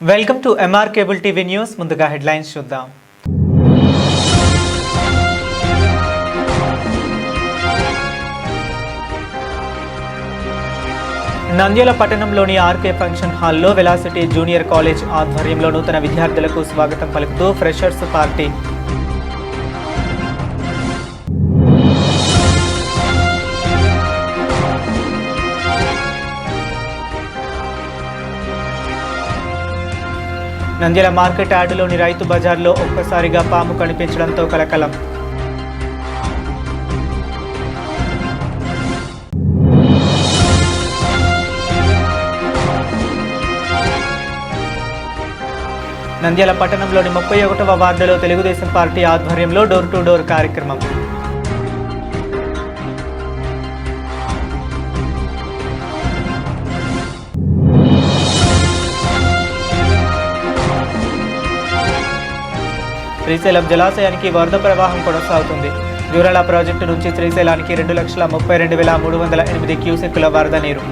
Welcome to MR cable TV news. ముందుగా headlines చూద్దాం. నంద్యాల పట్టణంలోని ఆర్కే ఫంక్షన్ హాల్లో వెలాసిటీ జూనియర్ కాలేజ్ ఆధ్వర్యంలో నూతన విద్యార్థులకు స్వాగతం పలుకుతూ ఫ్రెషర్స్ పార్టీ. నంద్యాల మార్కెట్ యార్డులోని రైతు బజార్లో ఒక్కసారిగా పాము కనిపించడంతో కలకలం. నంద్యాల పట్టణంలోని 31వ వార్డులో తెలుగుదేశం పార్టీ ఆధ్వర్యంలో డోర్ టు డోర్ కార్యక్రమం. శ్రీశైలం జలాశయానికి వరద ప్రవాహం కొనసాగుతుంది. జూరాల ప్రాజెక్టు నుంచి శ్రీశైలానికి 2,32,308 క్యూసెక్కుల వరద నీరు.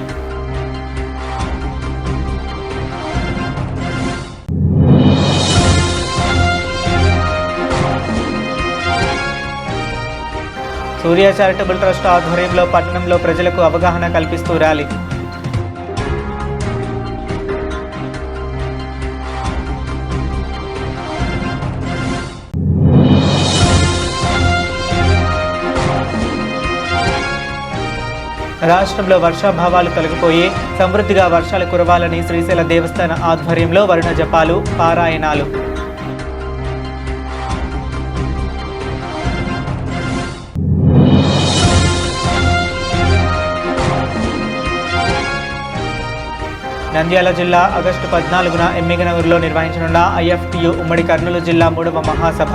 సూర్య చారిటబుల్ ట్రస్ట్ ఆధ్వర్యంలో పట్టణంలో ప్రజలకు అవగాహన కల్పిస్తూ ర్యాలీ. రాష్ట్రంలో వర్షాభావాలు తొలగిపోయి సమృద్ధిగా వర్షాలు కురవాలని శ్రీశైల దేవస్థాన ఆధ్వర్యంలో వరుణ జపాలు, పారాయణాలు. నంద్యాల జిల్లా ఆగస్టు 14న ఎమ్మిగనూరులో నిర్వహించనున్న IFTU ఉమ్మడి కర్నూలు జిల్లా 3వ మహాసభ.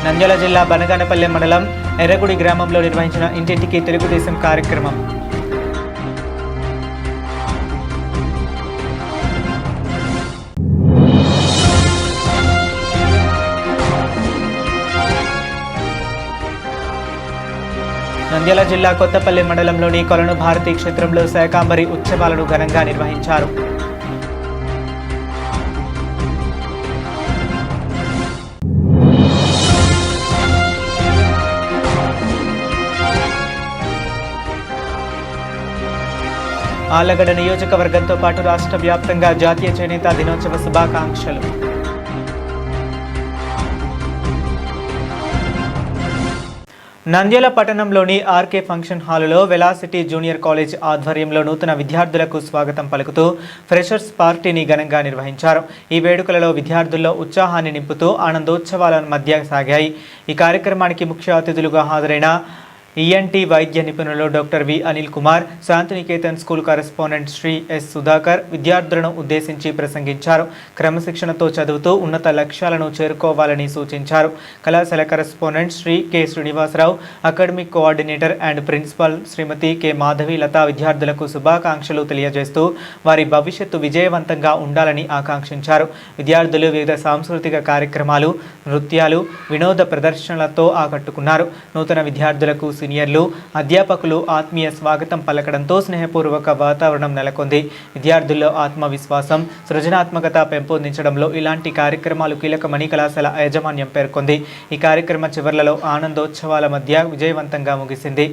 నంద్యాల జిల్లా బనగానపల్లె మండలం ఎర్రగుడి గ్రామంలో నిర్వహించిన ఇంటింటికి తెలుగుదేశం కార్యక్రమం. నంద్యాల జిల్లా కొత్తపల్లి మండలంలోని కొలను భారతీ క్షేత్రంలో శాకాంబరి ఉత్సవాలను ఘనంగా నిర్వహించారు. ఆళ్లగడ్డ నియోజకవర్గంతో పాటు రాష్ట్ర వ్యాప్తంగా జాతీయ చేనేత దినోత్సవ శుభాకాంక్షలు. నంద్యాల పట్టణంలోని ఆర్కే ఫంక్షన్ హాలులో వెలాసిటీ జూనియర్ కాలేజ్ ఆధ్వర్యంలో నూతన విద్యార్థులకు స్వాగతం పలుకుతూ ఫ్రెషర్స్ పార్టీని ఘనంగా నిర్వహించారు. ఈ వేడుకలలో విద్యార్థుల్లో ఉత్సాహాన్ని నింపుతూ ఆనందోత్సవాల మధ్య సాగాయి. ఈ కార్యక్రమానికి ముఖ్య అతిథులుగా హాజరైన ENT వైద్య నిపుణులు doctor V Anil Kumar, Shantiniketan school correspondent Shri S Sudhakar విద్యార్థులను ఉద్దేశించి ప్రసంగించారు. క్రమశిక్షణతో చదువుతూ ఉన్నత లక్ష్యాలను చేరుకోవాలని సూచించారు. కళాశాల correspondent Shri K Srinivasarao, academic coordinator and principal Srimati K Madhavi Latha విద్యార్థులకు శుభాకాంక్షలు తెలియజేస్తూ వారి భవిష్యత్తు విజయవంతంగా ఉండాలని ఆకాంక్షించారు. విద్యార్థులు వివిధ సాంస్కృతిక కార్యక్రమాలు, నృత్యాలు, వినోద ప్రదర్శనలతో ఆకట్టుకున్నారు. నూతన విద్యార్థులకు సీనియర్లు, అధ్యాపకులు ఆత్మీయ స్వాగతం పలకడంతో స్నేహపూర్వక వాతావరణం నెలకొంది. విద్యార్థుల్లో ఆత్మవిశ్వాసం, సృజనాత్మకత పెంపొందించడంలో ఇలాంటి కార్యక్రమాలు కీలకమని కళాశాల యాజమాన్యం పేర్కొంది. ఈ కార్యక్రమ చివర్లలో ఆనందోత్సవాల మధ్య విజయవంతంగా ముగిసింది.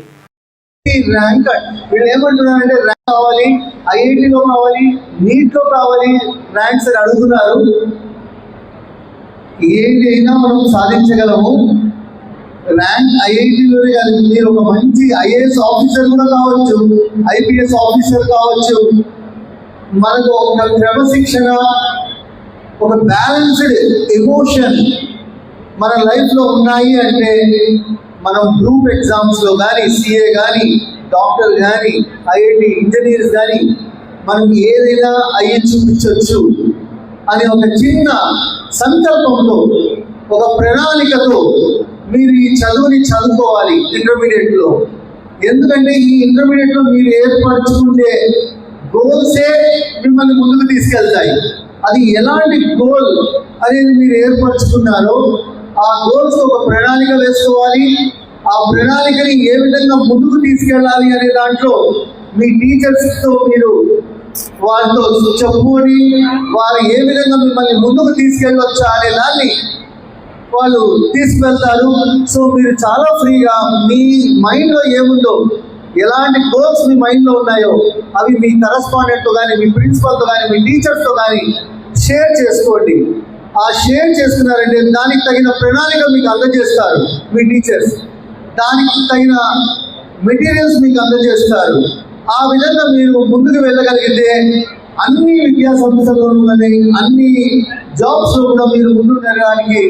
ఏదైనా మనం సాధించగలము. ర్యాంక్ ఐఐటీలోనే కాదు, మీరు ఒక మంచి IAS ఆఫీసర్ కూడా కావచ్చు, IPS ఆఫీసర్ కావచ్చు. మనకు ఒక క్రమశిక్షణ, ఒక బ్యాలెన్స్డ్ ఎమోషన్ మన లైఫ్లో ఉన్నాయి అంటే మనం గ్రూప్ ఎగ్జామ్స్లో కానీ, CA కానీ, డాక్టర్ కానీ, IIT ఇంజనీర్స్ కానీ మనం ఏదైనా అయ్యి చూపించవచ్చు అని ఒక చిన్న సంకల్పంతో, ఒక ప్రణాళికతో మీరు ఈ చదువుని చదువుకోవాలి ఇంటర్మీడియట్లో. ఎందుకంటే ఈ ఇంటర్మీడియట్లో మీరు ఏర్పరచుకుంటే గోల్సే మిమ్మల్ని ముందుకు తీసుకెళ్తాయి. అది ఎలాంటి గోల్ అనేది మీరు ఏర్పరచుకున్నారో ఆ గోల్స్ ఒక ప్రణాళిక వేసుకోవాలి. ఆ ప్రణాళికని ఏ విధంగా ముందుకు తీసుకెళ్ళాలి అనే దాంట్లో మీ టీచర్స్తో మీరు వాళ్ళతో చెప్పుకొని వారు ఏ విధంగా మిమ్మల్ని ముందుకు తీసుకెళ్ళవచ్చా అనే దాన్ని వాళ్ళు తీసుకువెళ్తారు. సో మీరు చాలా ఫ్రీగా మీ మైండ్లో ఏముందో, ఎలాంటి గోల్స్ మీ మైండ్లో ఉన్నాయో అవి మీ కరస్పాండెంట్తో కానీ, మీ ప్రిన్సిపల్తో కానీ, మీ టీచర్స్తో కానీ షేర్ చేసుకోండి. ఆ షేర్ చేసుకున్నారంటే దానికి తగిన ప్రణాళిక మీకు అందజేస్తారు మీ టీచర్స్, దానికి తగిన మెటీరియల్స్ మీకు అందజేస్తారు. ఆ విధంగా మీరు ముందుకు వెళ్ళగలిగితే అన్ని విద్యా సంస్థల్లోనూ కానీ అన్ని జాబ్స్లో కూడా మీరు ముందుకు వెళ్ళడానికి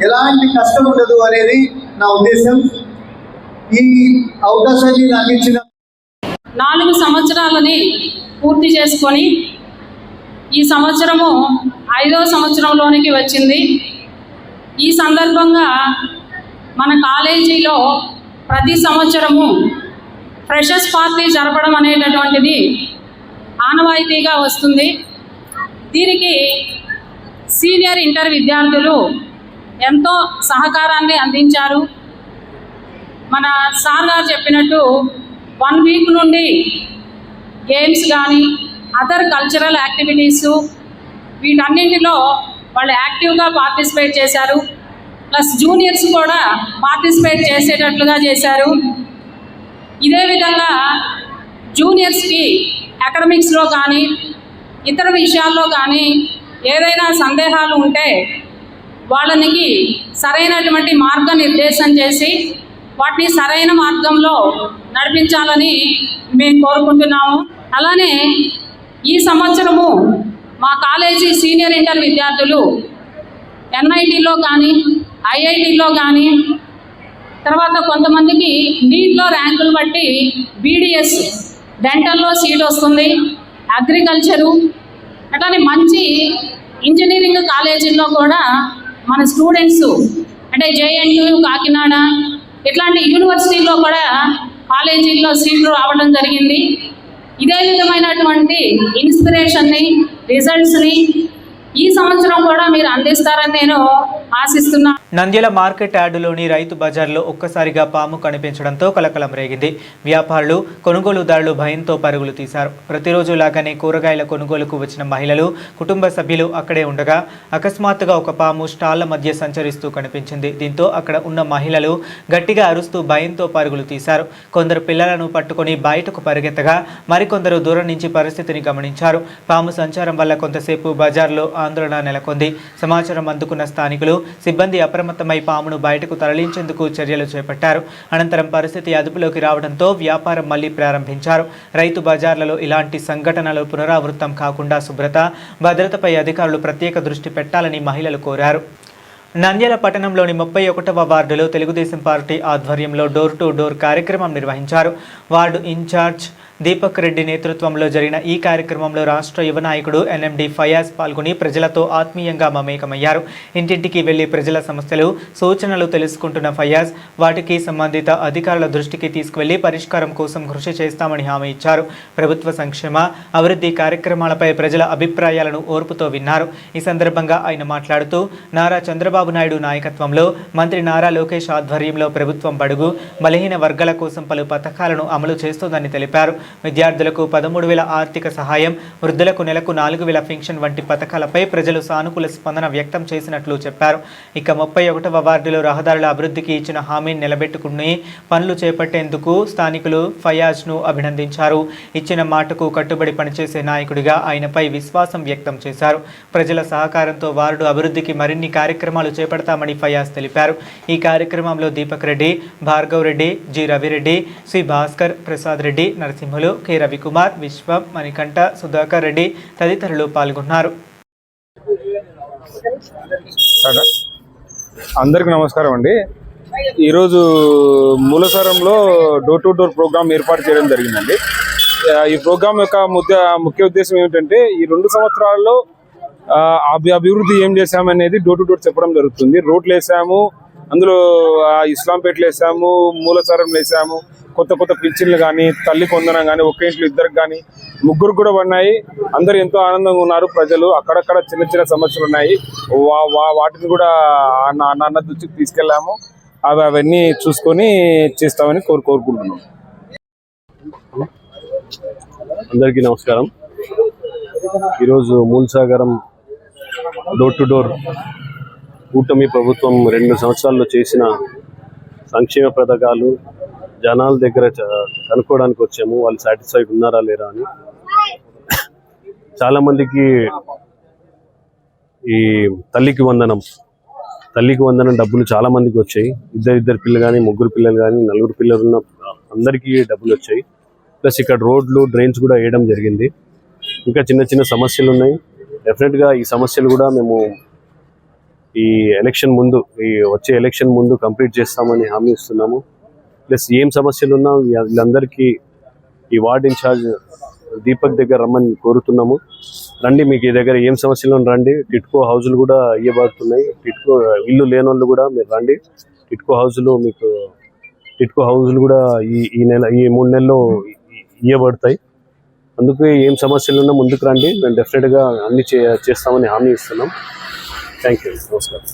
ఎలాంటి కష్టం ఉండదు అనేది నా ఉద్దేశం. ఈ అవకాశాన్ని నాకు ఇచ్చిన 4 సంవత్సరాలని పూర్తి చేసుకొని ఈ సంవత్సరము 5వ సంవత్సరంలోనికి వచ్చింది. ఈ సందర్భంగా మన కాలేజీలో ప్రతి సంవత్సరము ఫ్రెషర్స్ పార్టీ జరపడం అనేటటువంటిది ఆనవాయితీగా వస్తుంది. దీనికి సీనియర్ ఇంటర్ విద్యార్థులు ఎంతో సహకారాన్ని అందించారు. మన సార్ గారు చెప్పినట్టు 1 వీక్ నుండి గేమ్స్ కానీ అదర్ కల్చరల్ యాక్టివిటీసు వీటన్నింటిలో వాళ్ళు యాక్టివ్గా పార్టిసిపేట్ చేశారు. ప్లస్ జూనియర్స్ కూడా పార్టిసిపేట్ చేసేటట్లుగా చేశారు. ఇదే విధంగా జూనియర్స్కి అకాడమిక్స్లో కానీ ఇతర విషయాల్లో కానీ ఏదైనా సందేహాలు ఉంటే వాళ్ళకి సరైనటువంటి మార్గనిర్దేశం చేసి వాటిని సరైన మార్గంలో నడిపించాలని మేము కోరుకుంటున్నాము. అలానే ఈ సంవత్సరము మా కాలేజీ సీనియర్ ఇంటర్ విద్యార్థులు ఎన్ఐటీలో కానీ ఐఐటీలో కానీ తర్వాత కొంతమందికి నీట్లో ర్యాంకులు బట్టి బీడిఎస్ డెంటల్లో సీట్ వస్తుంది, అగ్రికల్చరు అట్లానే మంచి ఇంజనీరింగ్ కాలేజీల్లో కూడా మన స్టూడెంట్స్ అంటే జేఎన్యూ కాకినాడ ఇట్లాంటి యూనివర్సిటీల్లో కూడా కాలేజీల్లో సీట్లు రావడం జరిగింది. ఇదే విధమైనటువంటి ఇన్స్పిరేషన్ని రిజల్ట్స్ని ఈ సంవత్సరం కూడా మీరు అందిస్తారని నేను ఆశిస్తున్నా. నంద్యాల మార్కెట్ యార్డులోని రైతు బజార్లో ఒక్కసారిగా పాము కనిపించడంతో కలకలం రేగింది. వ్యాపారులు కొనుగోలుదారులు భయంతో పరుగులు తీశారు. ప్రతిరోజు లాగానే కూరగాయల కొనుగోలుకు వచ్చిన మహిళలు కుటుంబ సభ్యులు అక్కడే ఉండగా అకస్మాత్తుగా ఒక పాము స్టాళ్ల మధ్య సంచరిస్తూ కనిపించింది. దీంతో అక్కడ ఉన్న మహిళలు గట్టిగా అరుస్తూ భయంతో పరుగులు తీశారు. కొందరు పిల్లలను పట్టుకొని బయటకు పరిగెత్తగా మరికొందరు దూరం నుంచి పరిస్థితిని గమనించారు. పాము సంచారం వల్ల కొంతసేపు బజార్లో ఆందోళన నెలకొంది. సమాచారం అందుకున్న స్థానికులు సిబ్బంది అప్రమత్తమై పామును బయటకు తరలించేందుకు చర్యలు చేపట్టారు. అనంతరం పరిస్థితి అదుపులోకి రావడంతో వ్యాపారం మళ్లీ ప్రారంభించారు. రైతు బజార్లలో ఇలాంటి సంఘటనలు పునరావృతం కాకుండా శుభ్రత, భద్రతపై అధికారులు ప్రత్యేక దృష్టి పెట్టాలని మహిళలు కోరారు. నంద్యాల పట్టణంలోని 31వ వార్డులో తెలుగుదేశం పార్టీ ఆధ్వర్యంలో డోర్ టు డోర్ కార్యక్రమం నిర్వహించారు. వార్డు ఇన్ఛార్జ్ దీపక్ రెడ్డి నేతృత్వంలో జరిగిన ఈ కార్యక్రమంలో రాష్ట్ర యువ నాయకుడు ఎన్ఎండి ఫయాజ్ పాల్గొని ప్రజలతో ఆత్మీయంగా మమేకమయ్యారు. ఇంటింటికి వెళ్లి ప్రజల సమస్యలు, సూచనలు తెలుసుకుంటున్న ఫయాజ్ వాటికి సంబంధిత అధికారుల దృష్టికి తీసుకువెళ్లి పరిష్కారం కోసం కృషి చేస్తామని హామీ ఇచ్చారు. ప్రభుత్వ సంక్షేమ, అభివృద్ధి కార్యక్రమాలపై ప్రజల అభిప్రాయాలను ఓర్పుతో విన్నారు. ఈ సందర్భంగా ఆయన మాట్లాడుతూ నారా చంద్రబాబు నాయుడు నాయకత్వంలో మంత్రి నారా లోకేష్ ఆధ్వర్యంలో ప్రభుత్వం బడుగు, బలహీన వర్గాల కోసం పలు పథకాలను అమలు చేస్తోందని తెలిపారు. విద్యార్థులకు 13,000 ఆర్థిక సహాయం, వృద్ధులకు నెలకు 4,000 పెన్షన్ వంటి పథకాలపై ప్రజలు సానుకూల స్పందన వ్యక్తం చేసినట్లు చెప్పారు. ఇక 31వ వార్డులో రహదారుల అభివృద్ధికి ఇచ్చిన హామీని నిలబెట్టుకుని పనులు చేపట్టేందుకు స్థానికులు ఫయాజ్ను అభినందించారు. ఇచ్చిన మాటకు కట్టుబడి పనిచేసే నాయకుడిగా ఆయనపై విశ్వాసం వ్యక్తం చేశారు. ప్రజల సహకారంతో వార్డు అభివృద్ధికి మరిన్ని కార్యక్రమాలు చేపడతామని ఫయాజ్ తెలిపారు. ఈ కార్యక్రమంలో Deepak Reddy, Bhargav Reddy, G Ravi Reddy, C Bhaskar, Prasad Reddy, Narasimhulu, K Ravi Kumar, Vishwam, Manikanta, Sudhakar Reddy తదితరులు పాల్గొన్నారు. అందరికీ నమస్కారం అండి. ఈరోజు మూలసరంలో డోర్ టు డోర్ ప్రోగ్రామ్ ఏర్పాటు చేయడం జరిగిందండి. ఈ ప్రోగ్రామ్ యొక్క ముఖ్య ఉద్దేశం ఏమిటంటే ఈ 2 సంవత్సరాల్లో అభివృద్ధి ఏం చేశామనేది డోర్ టు డోర్ చెప్పడం జరుగుతుంది. రోడ్లు వేసాము, అందులో ఇస్లాంపేటలు వేసాము, మూలసరం వేసాము, కొత్త కొత్త పింఛన్లు కానీ, తల్లి కొందనం కానీ, ఒక్క ఇంట్లో ఇద్దరికి కానీ, ముగ్గురు కూడా ఉన్నాయి. అందరు ఎంతో ఆనందంగా ఉన్నారు ప్రజలు. అక్కడక్కడ చిన్న చిన్న సమస్యలు ఉన్నాయి, వాటిని కూడా అన్న దృష్టికి తీసుకెళ్ళాము. అవన్నీ చూసుకొని చేస్తామని కోరుకుంటున్నాం. అందరికీ నమస్కారం. ఈరోజు మూలసాగరం డోర్ టు డోర్ కూటమి ప్రభుత్వం 2 సంవత్సరాల్లో చేసిన సంక్షేమ పథకాలు జనాల దగ్గర కనుక్కోవడానికి వచ్చాము. వాళ్ళు సాటిస్ఫైడ్ ఉన్నారా లేరా అని. చాలామందికి ఈ తల్లికి వందనం డబ్బులు చాలామందికి వచ్చాయి. ఇద్దరు పిల్లలు కానీ, ముగ్గురు పిల్లలు కానీ, 4 పిల్లలు ఉన్న అందరికీ డబ్బులు వచ్చాయి. ప్లస్ ఇక్కడ రోడ్లు, డ్రైన్స్ కూడా వేయడం జరిగింది. ఇంకా చిన్న చిన్న సమస్యలు ఉన్నాయి. డెఫినెట్గా ఈ సమస్యలు కూడా మేము ఈ వచ్చే ఎలక్షన్ ముందు కంప్లీట్ చేస్తామని హామీ ఇస్తున్నాము. ప్లస్ ఏం సమస్యలు ఉన్నా వీళ్ళందరికీ ఈ వార్డ్ ఇన్ఛార్జ్ దీపక్ దగ్గర రమ్మని కోరుతున్నాము. రండి, మీకు ఈ దగ్గర ఏం సమస్యలు రండి. టిట్కో హౌజులు కూడా ఇవ్వబడుతున్నాయి. టిట్కో ఇల్లు లేని వాళ్ళు కూడా మీరు రండి. టిట్కో హౌజులు కూడా ఈ 3 నెలల్లో ఇవ్వబడతాయి. అందుకే ఏం సమస్యలు ఉన్నా ముందుకు రండి. మేము డెఫినెట్గా అన్ని చేస్తామని హామీ ఇస్తున్నాం. Thank you. నమస్కారం.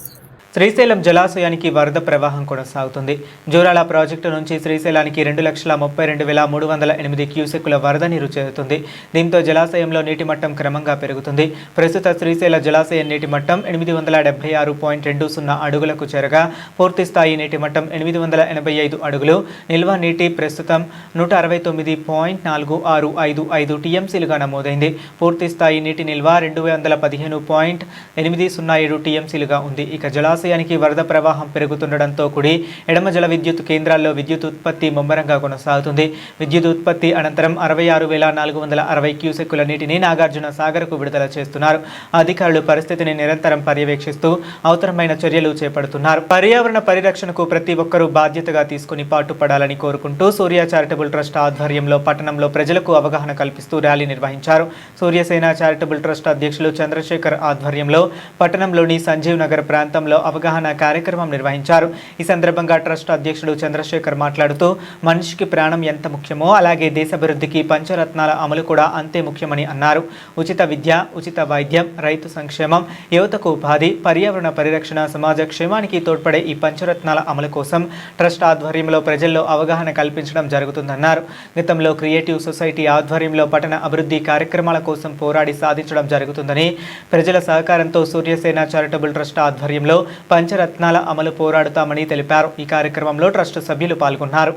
శ్రీశైలం జలాశయానికి వరద ప్రవాహం కొనసాగుతుంది. జూరాల ప్రాజెక్టు నుంచి శ్రీశైలానికి 2,32,308 క్యూసెక్కుల వరద నీరు చేరుతుంది. దీంతో జలాశయంలో నీటి మట్టం క్రమంగా పెరుగుతుంది. ప్రస్తుత శ్రీశైల జలాశయం నీటి మట్టం 876.20 అడుగులకు చేరగా పూర్తి స్థాయి నీటి మట్టం 885 అడుగులు. నిల్వ నీటి ప్రస్తుతం 162.4655 టీఎంసీలుగా నమోదైంది. పూర్తి స్థాయి నీటి నిల్వ 215.807 టీఎంసీలుగా ఉంది. ఇక జలాశయానికి వరద ప్రవాహం పెరుగుతుండటంతో కూడి ఎడమ జల విద్యుత్ కేంద్రాల్లో విద్యుత్ ఉత్పత్తి ముమ్మరంగా కొనసాగుతుంది. విద్యుత్ ఉత్పత్తి అనంతరం 66,460 క్యూసెక్కుల నీటిని నాగార్జున సాగర్కు విడుదల చేస్తున్నారు. అధికారులు పరిస్థితిని నిరంతరం పర్యవేక్షిస్తూ అవసరమైన చర్యలు చేపడుతున్నారు. పర్యావరణ పరిరక్షణకు ప్రతి ఒక్కరూ బాధ్యతగా తీసుకుని పాటుపడాలని కోరుకుంటూ సూర్య చారిటబుల్ ట్రస్ట్ ఆధ్వర్యంలో పట్టణంలో ప్రజలకు అవగాహన కల్పిస్తూ ర్యాలీ నిర్వహించారు. సూర్యసేన చారిటబుల్ ట్రస్ట్ అధ్యక్షులు చంద్రశేఖర్ ఆధ్వర్యంలో పట్టణంలోని సంజీవ్ నగర్ ప్రాంతంలో అవగాహన కార్యక్రమం నిర్వహించారు. ఈ సందర్భంగా ట్రస్ట్ అధ్యక్షుడు చంద్రశేఖర్ మాట్లాడుతూ మనిషికి ప్రాణం ఎంత ముఖ్యమో అలాగే దేశాభివృద్ధికి పంచరత్నాల అమలు కూడా అంతే ముఖ్యమని అన్నారు. ఉచిత విద్య, ఉచిత వైద్యం, రైతు సంక్షేమం, యువతకు ఉపాధి, పర్యావరణ పరిరక్షణ, సమాజ క్షేమానికి తోడ్పడే ఈ పంచరత్నాల అమలు కోసం ట్రస్ట్ ఆధ్వర్యంలో ప్రజల్లో అవగాహన కల్పించడం జరుగుతుందన్నారు. గతంలో క్రియేటివ్ సొసైటీ ఆధ్వర్యంలో పట్టణ అభివృద్ధి కార్యక్రమాల కోసం పోరాడి సాధించడం జరుగుతుందని, ప్రజల సహకారంతో సూర్యసేన చారిటబుల్ ట్రస్ట్ ఆధ్వర్యంలో పంచరత్నాల అమలు పోరాడుతామని తెలిపారు. ఈ కార్యక్రమంలో ట్రస్ట్ సభ్యులు పాల్గొన్నారు.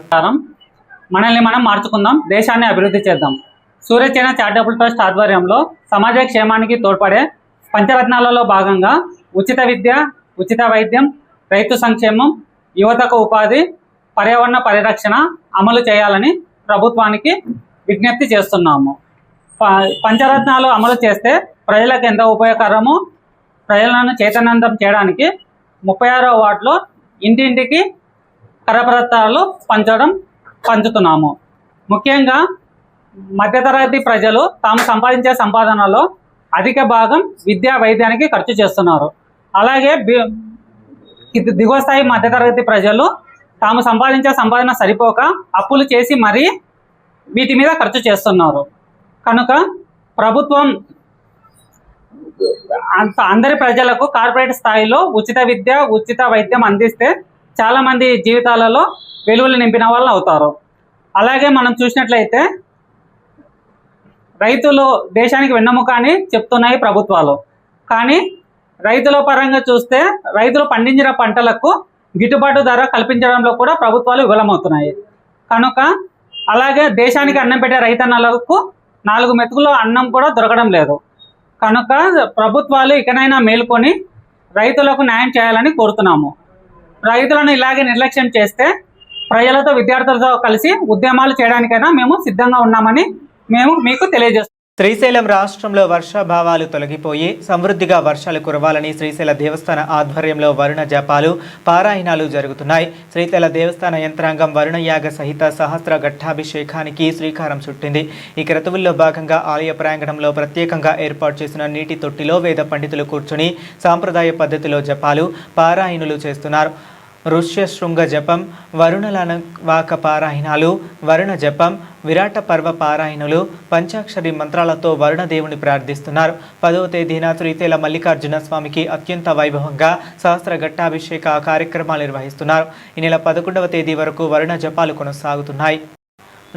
మనల్ని మనం మార్చుకుందాం, దేశాన్ని అభివృద్ధి చేద్దాం. సూర్యసేన చారిటబుల్ ట్రస్ట్ ఆధ్వర్యంలో సమాజ క్షేమానికి తోడ్పడే పంచరత్నాలలో భాగంగా ఉచిత విద్య, ఉచిత వైద్యం, రైతు సంక్షేమం, యువతకు ఉపాధి, పర్యావరణ పరిరక్షణ అమలు చేయాలని ప్రభుత్వానికి విజ్ఞప్తి చేస్తున్నాము. పంచరత్నాలు అమలు చేస్తే ప్రజలకు ఎంత ఉపయోగకరమో ప్రజలను చైతన్యవంతం చేయడానికి 36వ వార్డులో ఇంటింటికి కరపత్రాలు పంచుతున్నాము. ముఖ్యంగా మధ్యతరగతి ప్రజలు తాము సంపాదించే సంపాదనలో అధిక భాగం విద్యా వైద్యానికి ఖర్చు చేస్తున్నారు. అలాగే దిగువ స్థాయి మధ్యతరగతి ప్రజలు తాము సంపాదించే సంపాదన సరిపోక అప్పులు చేసి మరీ వీటి మీద ఖర్చు చేస్తున్నారు. కనుక ప్రభుత్వం అందరి ప్రజలకు కార్పొరేట్ స్థాయిలో ఉచిత విద్య, ఉచిత వైద్యం అందిస్తే చాలామంది జీవితాలలో వెలుగులు నింపిన వాళ్ళు అవుతారు. అలాగే మనం చూసినట్లయితే రైతులు దేశానికి వెన్నెముక అని చెప్తున్నాయి ప్రభుత్వాలు. కానీ రైతుల పరంగా చూస్తే రైతులు పండించిన పంటలకు గిట్టుబాటు ధర కల్పించడంలో కూడా ప్రభుత్వాలు విఫలమవుతున్నాయి. కనుక అలాగే దేశానికి అన్నం పెట్టే రైతన్నలకు 4 మెతుకులు అన్నం కూడా దొరకడం లేదు. కనుక ప్రభుత్వాలు ఇకనైనా మేల్కొని రైతులకు న్యాయం చేయాలని కోరుతున్నాము. రైతులను ఇలాగే నిర్లక్ష్యం చేస్తే ప్రజలతో, విద్యార్థులతో కలిసి ఉద్యమాలు చేయడానికైనా మేము సిద్ధంగా ఉన్నామని మీకు తెలియజేస్తున్నాం. శ్రీశైలం రాష్ట్రంలో వర్షాభావాలు తొలగిపోయి సమృద్ధిగా వర్షాలు కురవాలని శ్రీశైల దేవస్థాన ఆధ్వర్యంలో వరుణ జపాలు, పారాయణాలు జరుగుతున్నాయి. శ్రీశైల దేవస్థాన యంత్రాంగం వరుణయాగ సహిత సహస్ర ఘట్టాభిషేకానికి శ్రీకారం చుట్టింది. ఈ క్రతువుల్లో భాగంగా ఆలయ ప్రాంగణంలో ప్రత్యేకంగా ఏర్పాటు చేసిన నీటి తొట్టిలో వేద పండితులు కూర్చుని సాంప్రదాయ పద్ధతిలో జపాలు, పారాయణులు చేస్తున్నారు. ఋష్య శృంగ జపం, వరుణలనవాక పారాయణాలు, వరుణ జపం, విరాట పర్వ పారాయణులు, పంచాక్షరి మంత్రాలతో వరుణదేవుని ప్రార్థిస్తున్నారు. 10వ తేదీన శ్రీశైల మల్లికార్జున స్వామికి అత్యంత వైభవంగా సహస్ర ఘట్టాభిషేక కార్యక్రమాలు నిర్వహిస్తున్నారు. ఈ నెల 11వ తేదీ వరకు వరుణ జపాలు కొనసాగుతున్నాయి.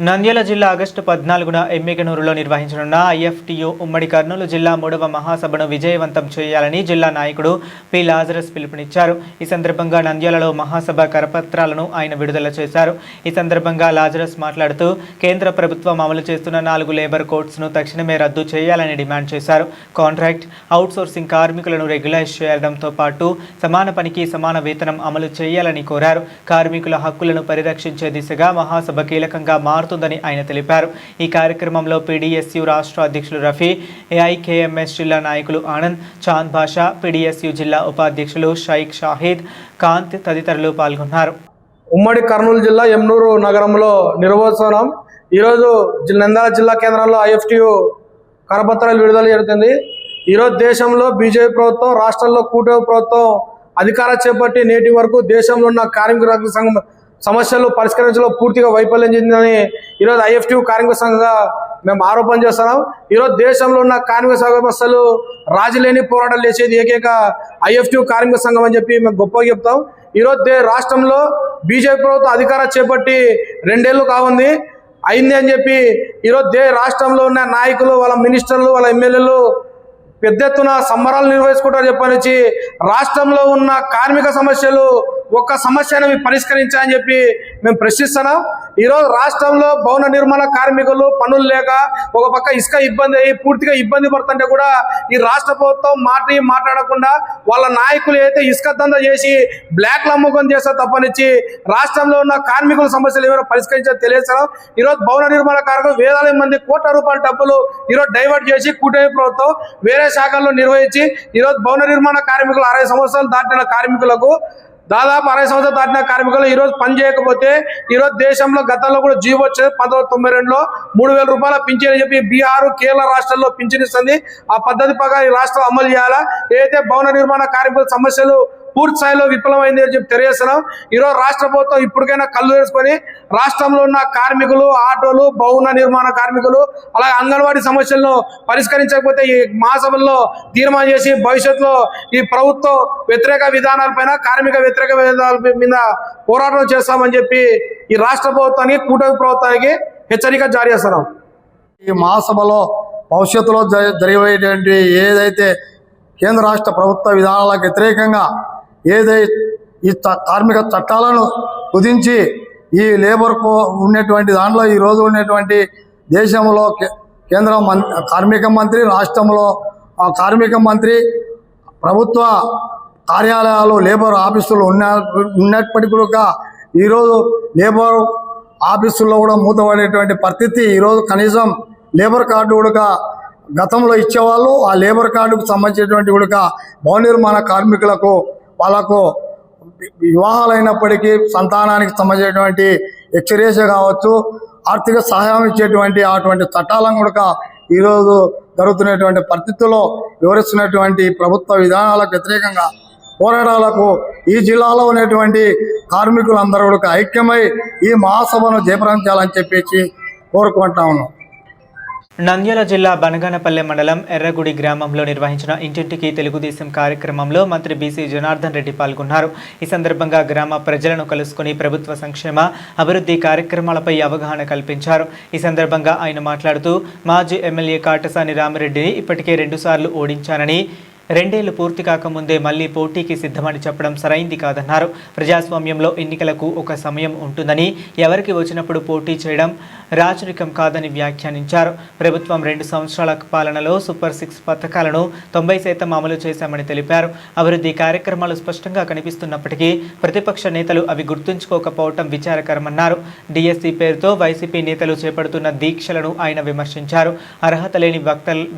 నంద్యాల జిల్లా ఆగస్టు 14న ఎమ్మిగనూరులో నిర్వహించనున్న IFTU ఉమ్మడి కర్నూలు జిల్లా 3వ మహాసభను విజయవంతం చేయాలని జిల్లా నాయకుడు పి లాజరస్ పిలుపునిచ్చారు. ఈ సందర్భంగా నంద్యాలలో మహాసభ కరపత్రాలను ఆయన విడుదల చేశారు. ఈ సందర్భంగా లాజరస్ మాట్లాడుతూ కేంద్ర ప్రభుత్వం అమలు చేస్తున్న 4 లేబర్ కోడ్స్ను తక్షణమే రద్దు చేయాలని డిమాండ్ చేశారు. కాంట్రాక్ట్, అవుట్సోర్సింగ్ కార్మికులను రెగ్యులైజ్ చేయడంతో పాటు సమాన పనికి సమాన వేతనం అమలు చేయాలని కోరారు. కార్మికుల హక్కులను పరిరక్షించే దిశగా మహాసభ కీలకంగా మారుతుందని ఆయన తెలిపారు. ఈ కార్యక్రమంలో PDSU రాష్ట్ర అధ్యక్షులు రఫీ, AIKMS జిల్లా నాయకులు ఆనంద్, చాంద్ బాషా, PDSU జిల్లా ఉపాధ్యక్షులు షైక్ షాహిద్, కాంత్ తదితరులు పాల్గొన్నారు. ఉమ్మడి కర్నూలు జిల్లా ఎమ్నూరు నగరంలో నిర్వహిస్తున్నాం. ఈరోజు నంద్యాల జిల్లా కేంద్రంలో IFTU కరపత్రాలు విడుదల జరుగుతుంది. ఈరోజు దేశంలో BJP ప్రభుత్వం, రాష్ట్రంలో కూటమి ప్రభుత్వం అధికారం చేపట్టి నేటి వరకు దేశంలో ఉన్న కార్మిక సంఘం సమస్యలు పరిష్కరించడంలో పూర్తిగా వైఫల్యం చెందిందని ఈరోజు IFTU కార్మిక సంఘంగా మేము ఆరోపణ చేస్తున్నాం. ఈరోజు దేశంలో ఉన్న కార్మిక సమస్యలు రాజీలేని పోరాటాలు చేసేది ఏకైక IFTU కార్మిక సంఘం అని చెప్పి మేము గొప్పగా చెప్తాం. ఈరోజు రాష్ట్రంలో BJP ప్రభుత్వం అధికారం చేపట్టి 2 ఏళ్ళు కావుంది అయింది అని చెప్పి ఈరోజు రాష్ట్రంలో ఉన్న నాయకులు, వాళ్ళ మినిస్టర్లు, వాళ్ళ ఎమ్మెల్యేలు పెద్ద ఎత్తున సంబరాలు నిర్వహించుకుంటారు చెప్పనిచ్చి రాష్ట్రంలో ఉన్న కార్మిక సమస్యలు ఒక్క సమస్యను పరిష్కరించాలని చెప్పి మేము ప్రశ్నిస్తున్నాం. ఈరోజు రాష్ట్రంలో భవన నిర్మాణ కార్మికులు పనులు లేక ఒక పక్క ఇసుక ఇబ్బంది అయ్యి పూర్తిగా ఇబ్బంది పడుతుంటే కూడా ఈ రాష్ట్ర ప్రభుత్వం మాట్లాడకుండా వాళ్ళ నాయకులు అయితే ఇసుక దందా చేసి బ్లాక్లు అమ్ముకొని చేస్తారు తప్పనిచ్చి రాష్ట్రంలో ఉన్న కార్మికుల సమస్యలు ఎవరో పరిష్కరించాలో తెలియజేస్తున్నాం. ఈరోజు భవన నిర్మాణ కార్మికులు వేలాది మంది కోట్ల రూపాయల డబ్బులు ఈరోజు డైవర్ట్ చేసి కూటమి ప్రభుత్వం వేరే శాఖల్లో నిర్వహించి ఈరోజు భవన నిర్మాణ కార్మికులు 60 సంవత్సరాలు దాటిన కార్మికులకు దాదాపు 60 సంవత్సరాలు దాటిన కార్మికులు ఈరోజు పని చేయకపోతే ఈరోజు దేశంలో గతంలో కూడా జీవో వచ్చేది 1992లో 3,000 రూపాయల పింఛన్ అని చెప్పి బీహార్, కేరళ రాష్ట్రాల్లో పింఛన్ ఇస్తుంది. ఆ పద్ధతి ప్రకారం ఈ రాష్ట్రం అమలు చేయాలా. ఏదైతే భవన నిర్మాణ కార్మికుల సమస్యలు పూర్తి స్థాయిలో విఫలమైంది అని చెప్పి తెలియజేస్తున్నాం. ఈరోజు రాష్ట్ర ప్రభుత్వం ఇప్పటికైనా కళ్ళు తెరుచుకొని రాష్ట్రంలో ఉన్న కార్మికులు, ఆటోలు, భవన నిర్మాణ కార్మికులు అలాగే అంగన్వాడీ సమస్యలను పరిష్కరించకపోతే ఈ మహాసభల్లో తీర్మానం చేసి భవిష్యత్తులో ఈ ప్రభుత్వ వ్యతిరేక విధానాలపైన, కార్మిక వ్యతిరేక విధానాల మీద పోరాటం చేస్తామని చెప్పి ఈ రాష్ట్ర ప్రభుత్వానికి, కూటమి ప్రభుత్వానికి హెచ్చరిక జారీ చేస్తున్నాం. ఈ మహాసభలో భవిష్యత్తులో జరిగేటువంటి ఏదైతే కేంద్ర రాష్ట్ర ప్రభుత్వ విధానాలకు వ్యతిరేకంగా ఏదైతే ఈ కార్మిక చట్టాలను కుదించి ఈ లేబర్ ఉన్నటువంటి దాంట్లో ఈరోజు ఉన్నటువంటి దేశంలో కేంద్ర కార్మిక మంత్రి, రాష్ట్రంలో కార్మిక మంత్రి, ప్రభుత్వ కార్యాలయాలు, లేబర్ ఆఫీసులు ఉన్నప్పటికీ కూడా ఈరోజు లేబర్ ఆఫీసుల్లో కూడా మూతపడేటువంటి పరిస్థితి. ఈరోజు కనీసం లేబర్ కార్డు కూడా గతంలో ఇచ్చేవాళ్ళు, ఆ లేబర్ కార్డుకు సంబంధించినటువంటి కూడా భవన నిర్మాణ కార్మికులకు వాళ్ళకు వివాహాలైనప్పటికీ సంతానానికి సంబంధించినటువంటి ఎక్స్రేస్ కావచ్చు, ఆర్థిక సహాయం ఇచ్చేటువంటి అటువంటి చట్టాలను కూడా ఈరోజు జరుగుతున్నటువంటి పరిస్థితుల్లో వివరిస్తున్నటువంటి ప్రభుత్వ విధానాలకు వ్యతిరేకంగా పోరాటాలకు ఈ జిల్లాలో ఉన్నటువంటి కార్మికులందరూ కూడా ఐక్యమై ఈ మహాసభను జయప్రదం చేయాలని చెప్పేసి కోరుకుంటా ఉన్నాం. నంద్యాల జిల్లా బనగానపల్లె మండలం ఎర్రగుడి గ్రామంలో నిర్వహించిన ఇంటింటికి తెలుగుదేశం కార్యక్రమంలో మంత్రి బీసీ జనార్దన్ రెడ్డి పాల్గొన్నారు. ఈ సందర్భంగా గ్రామ ప్రజలను కలుసుకుని ప్రభుత్వ సంక్షేమ అభివృద్ధి కార్యక్రమాలపై అవగాహన కల్పించారు. ఈ సందర్భంగా ఆయన మాట్లాడుతూ మాజీ ఎమ్మెల్యే కాటసాని రామిరెడ్డిని ఇప్పటికే 2 సార్లు ఓడించానని, 2 ఏళ్లు పూర్తి కాకముందే మళ్లీ పోటీకి సిద్ధమని చెప్పడం సరైంది కాదన్నారు. ప్రజాస్వామ్యంలో ఎన్నికలకు ఒక సమయం ఉంటుందని, ఎవరికి వచ్చినప్పుడు పోటీ చేయడం రాజరికం కాదని వ్యాఖ్యానించారు. ప్రభుత్వం 2 సంవత్సరాల పాలనలో సూపర్ 6 పథకాలను 90% అమలు చేశామని తెలిపారు. అభివృద్ధి కార్యక్రమాలు స్పష్టంగా కనిపిస్తున్నప్పటికీ ప్రతిపక్ష నేతలు అవి గుర్తుంచుకోకపోవడం విచారకరమన్నారు. డిఎస్సి పేరుతో వైసీపీ నేతలు చేపడుతున్న దీక్షలను ఆయన విమర్శించారు. అర్హత లేని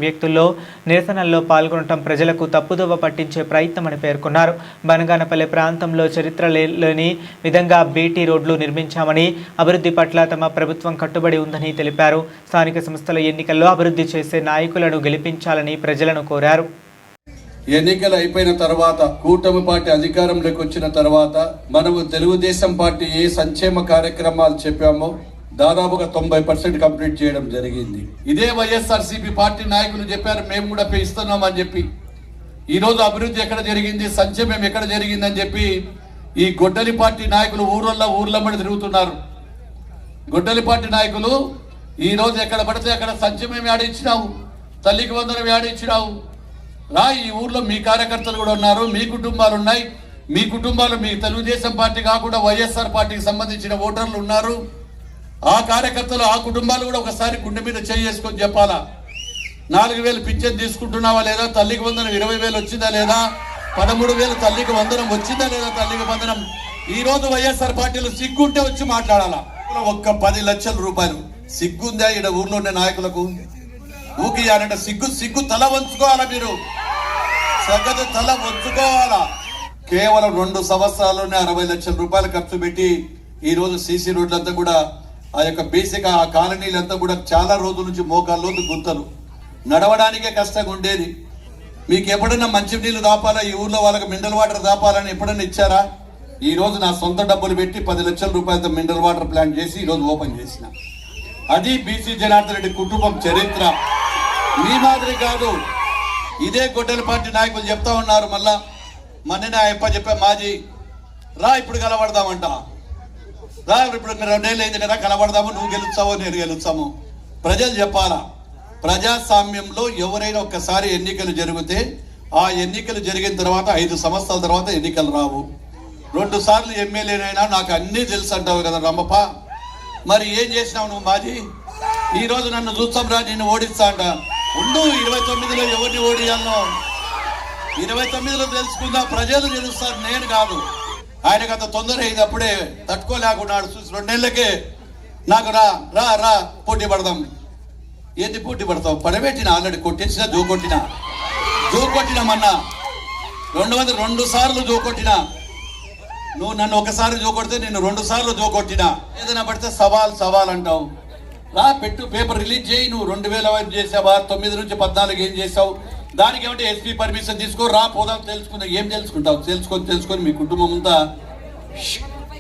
వ్యక్తుల్లో నిరసనల్లో పాల్గొనడం ప్రజలకు తప్పుదోవ పట్టించే ప్రయత్నమని పేర్కొన్నారు. బనగానపల్లె ప్రాంతంలో చరిత్ర లేని విధంగా బీటీ రోడ్లు నిర్మించామని, అభివృద్ధి పట్ల తమ ప్రభుత్వం కట్టుబడి ఉందని తెలిపారు. స్థానిక సంస్థల ఎన్నికల్లో అభివృద్ధి చేసే నాయకులను గెలిపించాలని ప్రజలను కోరారు. ఎన్నికలు అయిపోయిన తర్వాత కూటమి పార్టీ అధికారంలోకి వచ్చిన తర్వాత మనము తెలుగుదేశం పార్టీ ఏ సంక్షేమ కార్యక్రమాలు చెప్పామో దాదాపుగా 90% కంప్లీట్ చేయడం జరిగింది. ఇదే వైఎస్ఆర్సీపీ పార్టీ నాయకులు చెప్పారు మేము కూడా ఇస్తున్నామని చెప్పి. ఈరోజు అభివృద్ధి ఎక్కడ జరిగింది, సంక్షేమం ఎక్కడ జరిగిందని చెప్పి ఈ గొడ్డలి పార్టీ నాయకులు ఊర్లమ్మడి తిరుగుతున్నారు. గొడ్డలి పార్టీ నాయకులు ఈరోజు ఎక్కడ పడితే అక్కడ సంక్షేమం ఆడించినావు, తల్లికి వందనం ఆడించినావు. ఈ ఊర్లో మీ కార్యకర్తలు కూడా ఉన్నారు, మీ కుటుంబాలు ఉన్నాయి. మీ కుటుంబాలు మీ తెలుగుదేశం పార్టీ కాకుండా వైఎస్ఆర్ పార్టీకి సంబంధించిన ఓటర్లు ఉన్నారు. ఆ కార్యకర్తలు ఆ కుటుంబాలు కూడా ఒకసారి గుండె మీద చేసుకొని చెప్పాలా. 4,000 పింఛన్ తీసుకుంటున్నావా లేదా, తల్లికి వందనం 20,000 వచ్చిందా లేదా, 13,000 తల్లికి వందనం వచ్చిందా లేదా, తల్లికి వందనం. ఈ రోజు వైఎస్ఆర్ పార్టీలో సిగ్గుంటే వచ్చి మాట్లాడాలా. ఒక్క 10 లక్షల రూపాయలు సిగ్గుందా ఇక్కడ ఊర్లో ఉండే నాయకులకు? ఊకియాలంటే సిగ్గు తల వంచుకోవాలా, మీరు సగటు తల వంచుకోవాలా. కేవలం 2 సంవత్సరాల్లోనే 60 లక్షల రూపాయలు ఖర్చు పెట్టి ఈ రోజు సీసీ రోడ్లంతా కూడా ఆ యొక్క బేసిక్ ఆ కాలనీలంతా కూడా చాలా రోజుల నుంచి మోకాల్లోకి గుంతలు, నడవడానికే కష్టంగా ఉండేది. మీకు ఎప్పుడైనా మంచినీళ్ళు దాపాలా, ఈ ఊర్లో వాళ్ళకి మినరల్ వాటర్ దాపాలని ఎప్పుడైనా ఇచ్చారా? ఈ రోజు నా సొంత డబ్బులు పెట్టి 10 లక్షల రూపాయలతో మినరల్ వాటర్ ప్లాంట్ చేసి ఈరోజు ఓపెన్ చేసిన. అది బీసీ జనార్దన్ రెడ్డి కుటుంబం చరిత్ర. మీ మాదిరి కాదు. ఇదే గొడ్డలి పార్టీ నాయకులు చెప్తా ఉన్నారు. మళ్ళా మొన్ననే చెప్పా మాజీ రా ఇప్పుడు కలబడదామంట. రా ఇప్పుడు 2 ఏళ్ళు అయింది కదా కలబడదాము, నువ్వు గెలుస్తావో నేను గెలుస్తాము. ప్రజలు చెప్పాలా. ప్రజాస్వామ్యంలో ఎవరైనా ఒక్కసారి ఎన్నికలు జరిగితే ఆ ఎన్నికలు జరిగిన తర్వాత 5 సంవత్సరాల తర్వాత ఎన్నికలు రావు. 2 సార్లు ఎమ్మెల్యేనైనా నాకు అన్నీ తెలుసు అంటావు కదా రమ్మప్ప. మరి ఏం చేసినావు నువ్వు మాజీ? ఈ రోజు నన్ను చూస్తాం రా నిన్ను ఓడిస్తా అంట. ఉండు 29లో ఎవరిని ఓడియాలో 29లో తెలుసుకుందా, ప్రజలు తెలుస్తారు, నేను కాదు. ఆయనకు అంత తొందర అయింది, అప్పుడే తట్టుకోలేకున్నాడు. చూసి 2 నెలలకే నాకు రా రా రా పోటీ పడదాం. ఏంది పోటీ పడతావు? పడబెట్టిన ఆల్రెడీ కొట్టేసిన జో కొట్టినామన్నా 202 సార్లు జో కొట్టినా. నువ్వు నన్ను ఒకసారి జో కొడితే నేను 2 సార్లు జో కొట్టినా. ఏదైనా పడితే సవాల్ అంటావు. రా పెట్టు, పేపర్ రిలీజ్ చేయి. నువ్వు 2000 చేసావా, 9 నుంచి 14 ఏం చేసావు, దానికి ఏమంటే ఎస్పీ పర్మిషన్ తీసుకో, రా పోదాం తెలుసుకుందాం. ఏం తెలుసుకుంటావు? తెలుసుకొని మీ కుటుంబం అంతా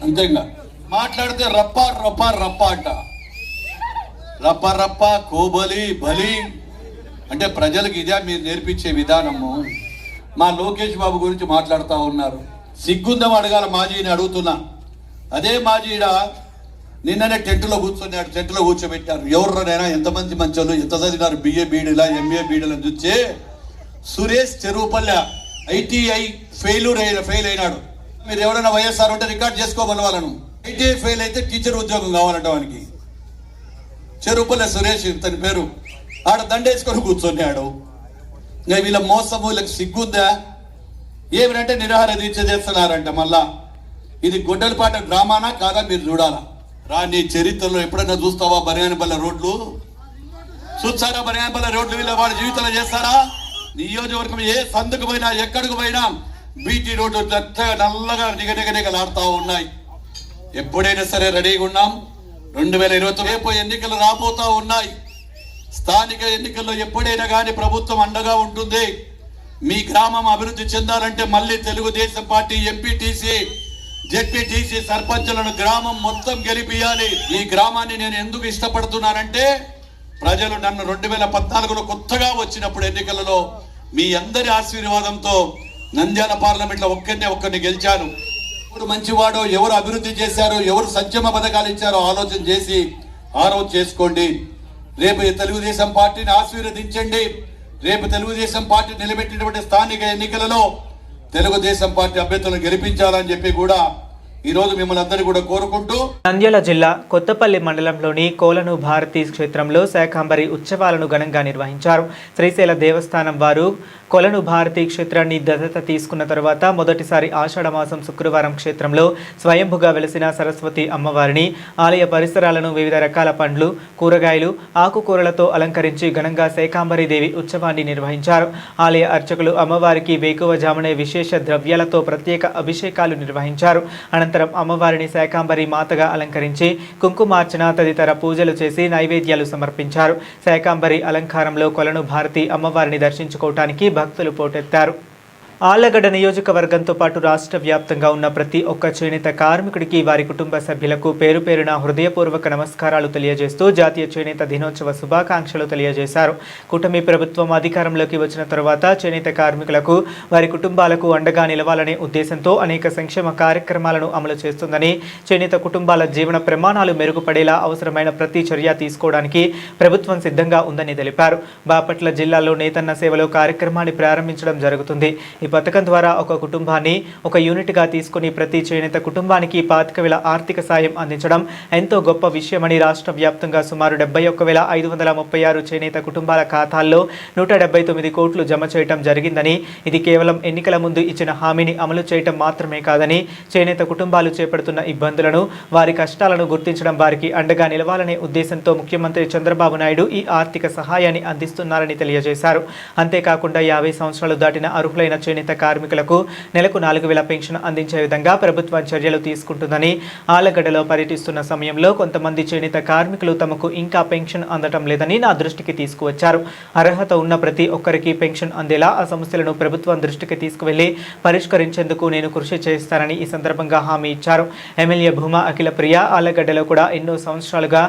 అంతేగా మాట్లాడితే రప్ప అంట. రప్ప కోబలి బలి అంటే ప్రజలకు ఇదే మీరు నేర్పించే విధానము. మా లోకేష్ బాబు గురించి మాట్లాడుతూ ఉన్నారు. సిగ్గుందం అడగాల మాజీని అడుగుతున్నా. అదే మాజీడ నిన్ననే టెంట్లో కూర్చున్నాడు, టెంట్లో కూర్చోబెట్టారు. ఎవరినైనా ఎంతమంది మంచోళ్ళు ఎంత చదివినారు, BA బీడీలా MA బీడీలని చూస్తే సురేష్ చెరువుపల్లె ITI ఫెయిల్ అయినాడు. మీరు ఎవరైనా వైఎస్ఆర్ ఉంటే రికార్డ్ చేసుకోవాలి వాళ్ళను. ITI ఫెయిల్ అయితే టీచర్ ఉద్యోగం కావాలంట వానికి. చెరువుపల్లె సురేష్ తన పేరు. ఆడ దండేసుకొని కూర్చొన్నాడు. ఇంకా వీళ్ళ మోసము, వీళ్ళకి సిగ్గుందా? ఏమిటంటే నిరాహార దీక్ష చేస్తున్నారంట. మళ్ళా ఇది గొడ్డలపాట డ్రామానా కాదా మీరు చూడాలా. రా నీ చరిత్రలో ఎప్పుడైనా చూస్తావా బనియానపల్లె రోడ్లు చూస్తారా? బనియానపల్లె రోడ్లు వీళ్ళ వాడి జీవితంలో చేస్తారా? నియోజకవర్గం ఏ సందుకు పోయినా ఎక్కడికి పోయినా బీటీ రోడ్లు నల్లగా నిగనిగలాడుతూ ఉన్నాయి. ఎప్పుడైనా సరే రెడీగా ఉన్నాం. 2020 రేపు ఎన్నికలు రాబోతా ఉన్నాయి. స్థానిక ఎన్నికల్లో ఎప్పుడైనా కానీ ప్రభుత్వం అండగా ఉంటుంది. మీ గ్రామం అభివృద్ధి చెందాలంటే మళ్ళీ తెలుగుదేశం పార్టీ ఎంపీటీసీ జెడ్పీటీసీ సర్పంచులను గ్రామం మొత్తం గెలిపియాలి. ఈ గ్రామాన్ని నేను ఎందుకు ఇష్టపడుతున్నానంటే ప్రజలు నన్ను 2014లో కొత్తగా వచ్చినప్పుడు ఎన్నికలలో మీ అందరి ఆశీర్వాదంతో నంద్యాల పార్లమెంట్లో ఒక్కరిని గెలిచాను. ఎవరు మంచివాడో, ఎవరు అభివృద్ధి చేశారో, ఎవరు సంక్షేమ పథకాలు ఇచ్చారో ఆలోచన చేసి ఆరోజు చేసుకోండి. రేపు తెలుగుదేశం పార్టీని ఆశీర్వదించండి. రేపు తెలుగుదేశం పార్టీ నిలబెట్టినటువంటి స్థానిక ఎన్నికలలో తెలుగుదేశం పార్టీ అభ్యర్థులను గెలిపించాలని చెప్పి కూడా ఈ రోజు మిమ్మల్ని అందరూ కూడా కోరుకుంటూ నంద్యాల జిల్లా కొత్తపల్లి మండలంలోని కోలను భారతీ క్షేత్రంలో శాకాంబరి ఉత్సవాలను ఘనంగా నిర్వహించారు. శ్రీశైల దేవస్థానం వారు కొలను భారతీ క్షేత్రాన్ని దత్తత తీసుకున్న తరువాత మొదటిసారి ఆషాఢ మాసం శుక్రవారం క్షేత్రంలో స్వయంభుగా వెలిసిన సరస్వతి అమ్మవారిని ఆలయ పరిసరాలను వివిధ రకాల పండ్లు, కూరగాయలు, ఆకుకూరలతో అలంకరించి ఘనంగా శాకాంబరి దేవి ఉత్సవాన్ని నిర్వహించారు. ఆలయ అర్చకులు అమ్మవారికి వేకువజామునే విశేష ద్రవ్యాలతో ప్రత్యేక అభిషేకాలు నిర్వహించారు. అనంతరం అమ్మవారిని శాకాంబరి మాతగా అలంకరించి కుంకుమార్చన తదితర పూజలు చేసి నైవేద్యాలు సమర్పించారు. శాకాంబరి అలంకారంలో కొలను భారతి అమ్మవారిని దర్శించుకోవటానికి భక్తులు పోటెత్తారు. ఆళ్లగడ్డ నియోజకవర్గంతో పాటు రాష్ట్ర వ్యాప్తంగా ఉన్న ప్రతి ఒక్క చేనేత కార్మికుడికి వారి కుటుంబ సభ్యులకు పేరు పేరున హృదయపూర్వక నమస్కారాలు తెలియజేస్తూ జాతీయ చేనేత దినోత్సవ శుభాకాంక్షలు తెలియజేశారు. కూటమి ప్రభుత్వం అధికారంలోకి వచ్చిన తరువాత చేనేత కార్మికులకు వారి కుటుంబాలకు అండగా నిలవాలనే ఉద్దేశంతో అనేక సంక్షేమ కార్యక్రమాలను అమలు చేస్తుందని, చేనేత కుటుంబాల జీవన ప్రమాణాలు మెరుగుపడేలా అవసరమైన ప్రతి చర్య తీసుకోవడానికి ప్రభుత్వం సిద్ధంగా ఉందని తెలిపారు. బాపట్ల జిల్లాలో నేతన్న సేవలో కార్యక్రమాన్ని ప్రారంభించడం జరుగుతుంది. ఈ పథకం ద్వారా ఒక కుటుంబాన్ని ఒక యూనిట్గా తీసుకుని ప్రతి చేనేత కుటుంబానికి 25,000 ఆర్థిక సాయం అందించడం ఎంతో గొప్ప విషయమని రాష్ట్ర వ్యాప్తంగా సుమారు 71,536 చేనేత కుటుంబాల ఖాతాల్లో 179 కోట్లు జమ చేయడం జరిగిందని, ఇది కేవలం ఎన్నికల ముందు ఇచ్చిన హామీని అమలు చేయడం మాత్రమే కాదని, చేనేత కుటుంబాలు చేపడుతున్న ఇబ్బందులను, వారి కష్టాలను గుర్తించడం, వారికి అండగా నిలవాలనే ఉద్దేశంతో ముఖ్యమంత్రి చంద్రబాబు నాయుడు ఈ ఆర్థిక సహాయాన్ని అందిస్తున్నారని తెలియజేశారు. అంతేకాకుండా 50 సంవత్సరాలు దాటిన అర్హులైన చేనేత కార్మికులకు నెలకు 4,000 పెన్షన్ అందించే విధంగా ప్రభుత్వం చర్యలు తీసుకుంటుందని, ఆళ్లగడ్డలో పర్యటిస్తున్న సమయంలో కొంతమంది చేనేత కార్మికులు తమకు ఇంకా పెన్షన్ అందటం లేదని నా దృష్టికి తీసుకువచ్చారు. అర్హత ఉన్న ప్రతి ఒక్కరికి పెన్షన్ అందేలా ఆ సమస్యలను ప్రభుత్వం దృష్టికి తీసుకువెళ్లి పరిష్కరించేందుకు నేను కృషి చేస్తానని ఈ సందర్భంగా హామీ ఇచ్చారు. ఎమ్మెల్యే భూమా అఖిలప్రియ ఆళ్లగడ్డలో కూడా ఎన్నో సంవత్సరాలుగా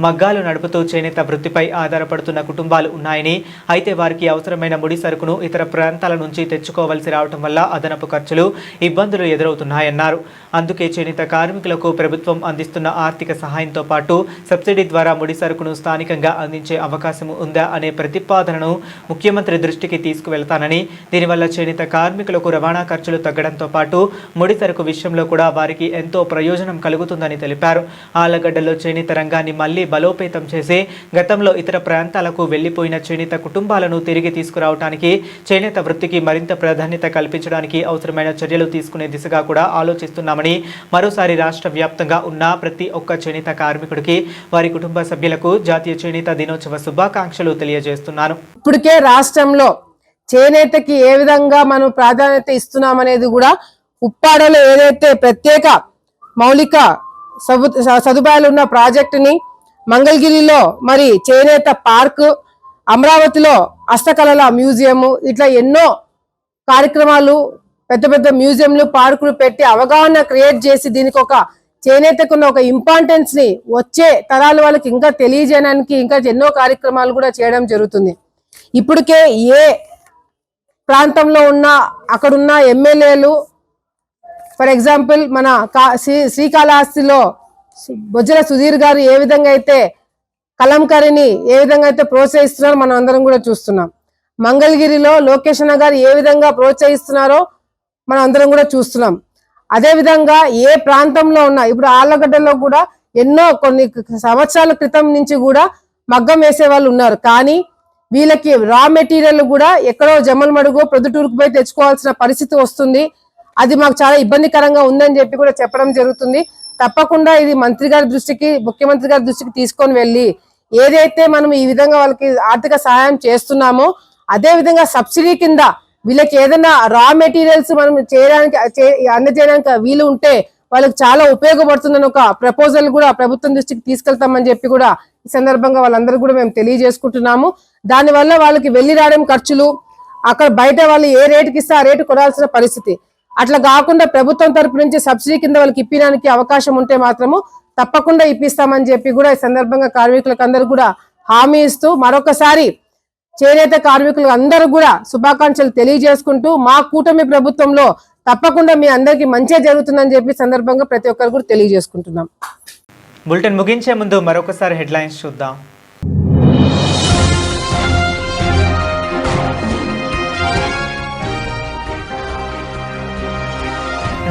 మగ్గాలు నడుపుతూ చేనేత వృత్తిపై ఆధారపడుతున్న కుటుంబాలు ఉన్నాయని, అయితే వారికి అవసరమైన ముడి సరుకును ఇతర ప్రాంతాల నుంచి తెచ్చుకోవాల్సి రావటం వల్ల అదనపు ఖర్చులు, ఇబ్బందులు ఎదురవుతున్నాయన్నారు. అందుకే చేనేత కార్మికులకు ప్రభుత్వం అందిస్తున్న ఆర్థిక సహాయంతో పాటు సబ్సిడీ ద్వారా ముడి సరుకును స్థానికంగా అందించే అవకాశం ఉందా అనే ప్రతిపాదనను ముఖ్యమంత్రి దృష్టికి తీసుకువెళ్తానని, దీనివల్ల చేనేత కార్మికులకు రవాణా ఖర్చులు తగ్గడంతో పాటు ముడి సరుకు విషయంలో కూడా వారికి ఎంతో ప్రయోజనం కలుగుతుందని తెలిపారు. ఆళ్లగడ్డలో చేనేత రంగాన్ని మళ్లీ బలోపేతం చేసి గతంలో ఇతర ప్రాంతాలకు వెళ్లిపోయిన చేనేత కుటుంబాలను తిరిగి తీసుకురావడానికి, చేనేత వృత్తికి మరింత ప్రాధాన్యత కల్పించడానికి అవసరమైన చర్యలు తీసుకునే దిశగా కూడా ఆలోచిస్తున్నామని, మరోసారి రాష్ట్ర వ్యాప్తంగా ఉన్న ప్రతి ఒక్క చేనేత కార్మికుడికి వారి కుటుంబ సభ్యులకు జాతీయ చేనేత దినోత్సవ శుభాకాంక్షలు తెలియజేస్తున్నాను. ఇప్పటికే రాష్ట్రంలో చేనేతకి ఏ విధంగా మనం ప్రాధాన్యత ఇస్తున్నామనేది కూడా ఉప్పాడలో ఏదైతే ప్రత్యేక మౌలిక సదుపాయాలు ఉన్న ప్రాజెక్టుని, మంగళగిరిలో మరి చేనేత పార్క్, అమరావతిలో హస్తకళల మ్యూజియం, ఇట్లా ఎన్నో కార్యక్రమాలు, పెద్ద పెద్ద మ్యూజియంలు, పార్కులు పెట్టి అవగాహన క్రియేట్ చేసి దీనికి ఒక చేనేతకున్న ఒక ఇంపార్టెన్స్ ని వచ్చే తరాల వాళ్ళకి ఇంకా తెలియజేయడానికి ఇంకా ఎన్నో కార్యక్రమాలు కూడా చేయడం జరుగుతుంది. ఇప్పటికే ఏ ప్రాంతంలో ఉన్న అక్కడున్న ఎమ్మెల్యేలు, ఫర్ ఎగ్జాంపుల్ మన శ్రీకాళహస్తిలో బొజ్జల సుధీర్ గారు ఏ విధంగా అయితే కలంకారీని ఏ విధంగా అయితే ప్రోత్సహిస్తున్నారో మనం అందరం కూడా చూస్తున్నాం. మంగళగిరిలో లోకేష్ అన్న గారు ఏ విధంగా ప్రోత్సహిస్తున్నారో మనం అందరం కూడా చూస్తున్నాం. అదే విధంగా ఏ ప్రాంతంలో ఉన్నా, ఇప్పుడు ఆళ్లగడ్డలో కూడా ఎన్నో కొన్ని సంవత్సరాల క్రితం నుంచి కూడా మగ్గం వేసే వాళ్ళు ఉన్నారు. కానీ వీళ్ళకి రా మెటీరియల్ కూడా ఎక్కడో జమ్మలమడుగు, ప్రొద్దుటూరుకు పోయి తెచ్చుకోవాల్సిన పరిస్థితి వస్తుంది. అది మాకు చాలా ఇబ్బందికరంగా ఉందని చెప్పి కూడా చెప్పడం జరుగుతుంది. తప్పకుండా ఇది మంత్రి గారి దృష్టికి, ముఖ్యమంత్రి గారి దృష్టికి తీసుకొని వెళ్ళి ఏదైతే మనం ఈ విధంగా వాళ్ళకి ఆర్థిక సహాయం చేస్తున్నామో అదే విధంగా సబ్సిడీ కింద వీళ్ళకి ఏదైనా రా మెటీరియల్స్ మనం అందజేయడానికి వీలు ఉంటే వాళ్ళకి చాలా ఉపయోగపడుతుందని ఒక ప్రపోజల్ కూడా ప్రభుత్వం దృష్టికి తీసుకెళ్తామని చెప్పి కూడా ఈ సందర్భంగా వాళ్ళందరూ కూడా మేము తెలియజేసుకుంటున్నాము. దానివల్ల వాళ్ళకి వెళ్ళి రావడం ఖర్చులు, అక్కడ బయట వాళ్ళు ఏ రేటుకి ఇస్తే ఆ రేటు కొనాల్సిన పరిస్థితి, అట్లా కాకుండా ప్రభుత్వం తరపు నుంచి సబ్సిడీ కింద వాళ్ళకి ఇప్పడానికి అవకాశం ఉంటే మాత్రము తప్పకుండా ఇప్పిస్తామని చెప్పి కూడా ఈ సందర్భంగా కార్మికులకు అందరూ కూడా హామీ ఇస్తూ మరొకసారి చేనేత కార్మికులు అందరూ కూడా శుభాకాంక్షలు తెలియజేసుకుంటూ మా కూటమి ప్రభుత్వంలో తప్పకుండా మీ అందరికీ మంచిగా జరుగుతుందని చెప్పి సందర్భంగా ప్రతి ఒక్కరు కూడా తెలియజేసుకుంటున్నాం. బులెటిన్ ముగించే ముందు మరొకసారి హెడ్లైన్స్ చూద్దాం.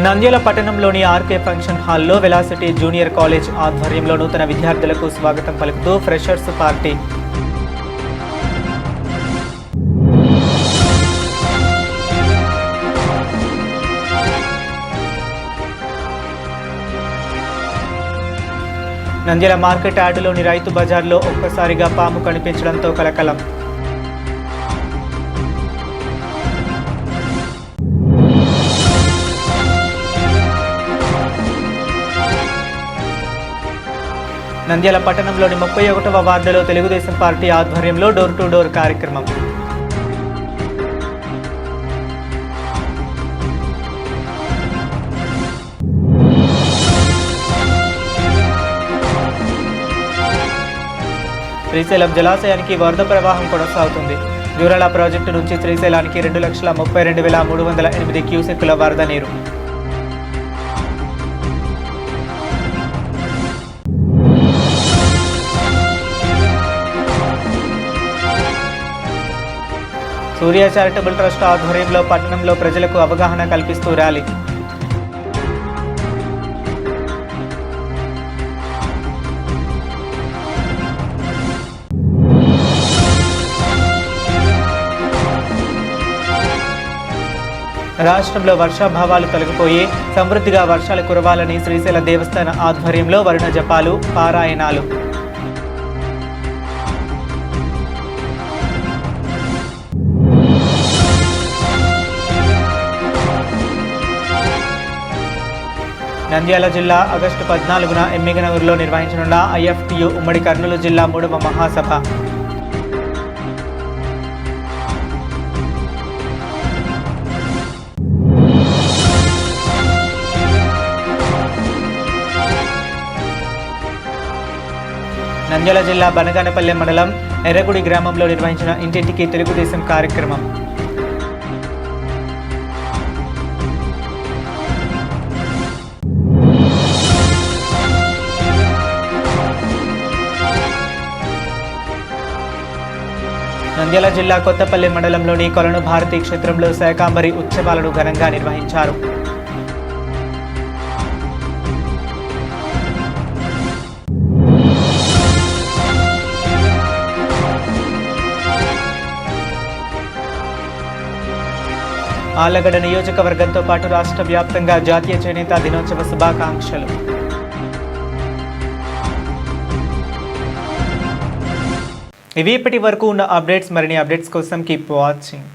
నంద్యాల పట్టణంలోని ఆర్కే ఫంక్షన్ హాల్లో వెలాసిటీ జూనియర్ కాలేజ్ ఆధ్వర్యంలో నూతన విద్యార్థులకు స్వాగతం పలుకుతూ ఫ్రెషర్స్ పార్టీ. నంద్యాల మార్కెట్ యార్డులోని రైతు బజార్లో ఒక్కసారిగా పాము కనిపించడంతో కలకలం. నంద్యాల పట్టణంలోని 31వ వార్డులో తెలుగుదేశం పార్టీ ఆధ్వర్యంలో డోర్ టు డోర్ కార్యక్రమం. శ్రీశైలం జలాశయానికి వరద ప్రవాహం కొనసాగుతుంది. జూరాల ప్రాజెక్టు నుంచి శ్రీశైలానికి 2,32,308 క్యూసెక్కుల వరద నీరు. సూర్య చారిటబుల్ ట్రస్ట్ ఆధ్వర్యంలో పట్టణంలో ప్రజలకు అవగాహన కల్పిస్తూ ర్యాలీ. రాష్ట్రంలో వర్షాభావాలు తొలగిపోయి సమృద్ధిగా వర్షాలు కురవాలని శ్రీశైల దేవస్థాన ఆధ్వర్యంలో వరుణ జపాలు, పారాయణాలు. నంద్యాల జిల్లా ఆగస్టు 14న ఎమ్మిగనూరులో నిర్వహించనున్న IFTU ఉమ్మడి కర్నూలు జిల్లా 3వ మహాసభ. నంద్యాల జిల్లా బనగానపల్లె మండలం ఎర్రగుడి గ్రామంలో నిర్వహించిన ఇంటింటికి తెలుగుదేశం కార్యక్రమం. నంద్యాల జిల్లా కొత్తపల్లి మండలంలోని కొలను భారతీ క్షేత్రంలో శాకాంబరి ఉత్సవాలను ఘనంగా నిర్వహించారు. ఆళ్లగడ్డ నియోజకవర్గంతో పాటు రాష్ట్ర వ్యాప్తంగా జాతీయ చేనేత దినోత్సవ శుభాకాంక్షలు. ఇవి ఇప్పటి వరకు ఉన్న అప్డేట్స్. మరిన్ని అప్డేట్స్ కోసం కీప్ వాచింగ్.